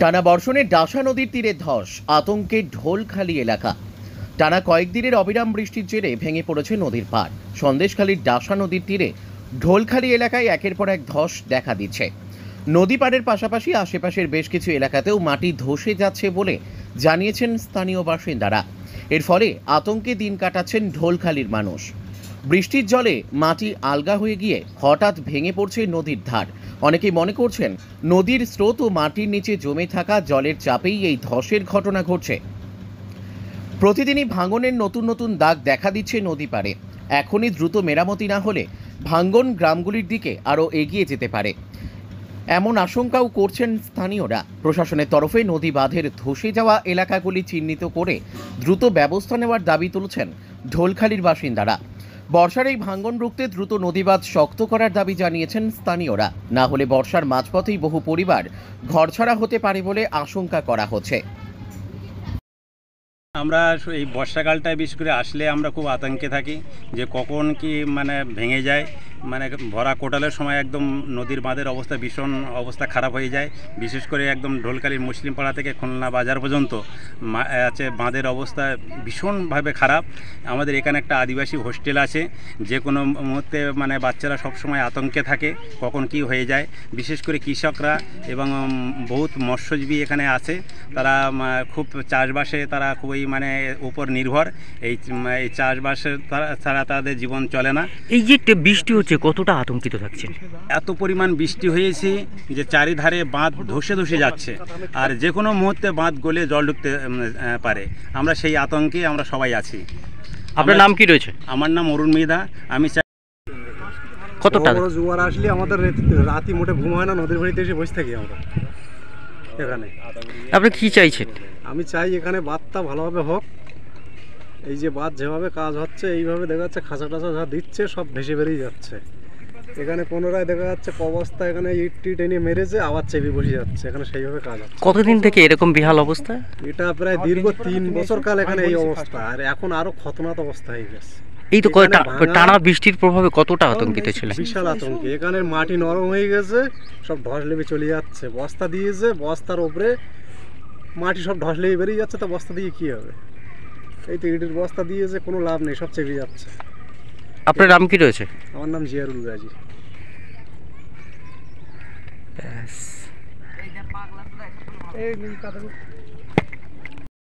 টানা বর্ষণে ডাসা নদীর তীরে ধস, আতঙ্কে ঢোলখালি এলাকা। টানা কয়েকদিনের অবিরাম বৃষ্টির জেরে ভেঙে পড়েছে নদীর পাড়। সন্দেশখালীর ডাসা নদীর তীরে ঢোলখালি এলাকায় একের পর এক ধস দেখা দিচ্ছে। নদী পাড়ের পাশাপাশি আশেপাশের বেশ কিছু এলাকাতেও মাটি ধসে যাচ্ছে বলে জানিয়েছেন স্থানীয় বাসিন্দারা। এর ফলে আতঙ্কে দিন কাটাচ্ছেন ঢোলখালির মানুষ। বৃষ্টির জলে মাটি আলগা হয়ে গিয়ে হঠাৎ ভেঙে পড়ছে নদীর ধার। অনেকেই মনে করছেন নদীর স্রোত ও মাটির নিচে জমে থাকা জলের চাপেই এই ধসের ঘটনা ঘটছে। প্রতিদিনই ভাঙনের নতুন নতুন দাগ দেখা দিচ্ছে নদী পাড়ে। এখনই দ্রুত মেরামতি না হলে ভাঙন গ্রামগুলির দিকে আরও এগিয়ে যেতে পারে, এমন আশঙ্কাও করছেন স্থানীয়রা। প্রশাসনের তরফে নদী বাঁধের ধসে যাওয়া এলাকাগুলি চিহ্নিত করে দ্রুত ব্যবস্থা নেওয়ার দাবি তুলছেন ঢোলখালির বাসিন্দারা। বর্ষার এই ভাঙন রুখতে দ্রুত নদীবাঁধ শক্ত করার দাবি জানিয়েছেন স্থানীয়রা। না হলে বর্ষার মাঝপথেই বহু পরিবার ঘরছাড়া হতে পারে বলে আশঙ্কা করা হচ্ছে। আমরা এই বর্ষাকালটায় বিশেষ করে আসলে আমরা খুব আতঙ্কে থাকি যে কখন কি ভেঙে যায়। ভরা কোটালের সময় একদম নদীর বাঁধের অবস্থা ভীষণ খারাপ হয়ে যায়। বিশেষ করে একদম ঢোলখালীর মুসলিম পাড়া থেকে খুলনা বাজার পর্যন্ত আছে বাঁধের অবস্থা ভীষণভাবে খারাপ। আমাদের এখানে একটা আদিবাসী হোস্টেল আছে, যে কোনো মুহূর্তে বাচ্চারা সবসময় আতঙ্কে থাকে কখন কি হয়ে যায়। বিশেষ করে কৃষকরা এবং বহুত মৎস্যজীবী এখানে আছে, তারা খুব চাষবাসে তারা খুবই উপর নির্ভর। এই চাষবাসের ছাড়া তাদের জীবন চলে না। এই যে বৃষ্টি হচ্ছে, কতটা আতঙ্কিত থাকছেন? এত পরিমাণ বৃষ্টি হয়েছে যে চারিধারে বাঁধ ধসে যাচ্ছে, আর যে কোনো মুহূর্তে বাঁধ গলে জল ঢুকতে পারে। আমরা সেই আতঙ্কে আমরা সবাই আছি। আপনার নাম কি রয়েছে? আমার নাম অরুণ মৃধা। আমি কতটা জোয়ার আসলে আমাদের রাতি মোটে ঘুম হয় না, নদীর বাড়িতে এসে বসে থাকি আমরা এখানে। আপনি কি চাইছেন? আমি চাই এখানে বাঁধটা ভালোভাবে হোক। এই যে বাঁধ যেভাবে কাজ হচ্ছে এইভাবে দেখা যাচ্ছে খাঁচা টাচা যা দিচ্ছে সব ভেসে বেরিয়ে যাচ্ছে। এখানে পুনরায় দেখা যাচ্ছে অবস্থা, এখানে ইট টিট এনে মেরেছে আবার চেপে বসে যাচ্ছে। এখানে সেইভাবে কাজ হচ্ছে। কতদিন থেকে এরকম বেহাল অবস্থা? এটা প্রায় দীর্ঘ 3 বছর কাল এখানে এই অবস্থা, আর এখন আরো খতরনাক অবস্থা হয়ে গেছে। এই তো টানা বৃষ্টির প্রভাবে কতটা আতঙ্কিত ছিল? বিশাল আতঙ্কে। এখানে মাটি নরম হয়ে গেছে, সব ধস লেবে চলে যাচ্ছে। বস্তা দিয়েছে, বস্তার উপরে মাটি সব ধস লেবে বেরিয়ে যাচ্ছে। তো বস্তা দিয়ে কি হবে? এই তো ইটের বস্তা দিয়েছে, কোনো লাভ নেই, সব চেপে যাচ্ছে। আপনার নাম কি রয়েছে? আমার নাম জিয়ারুল গাজী। এই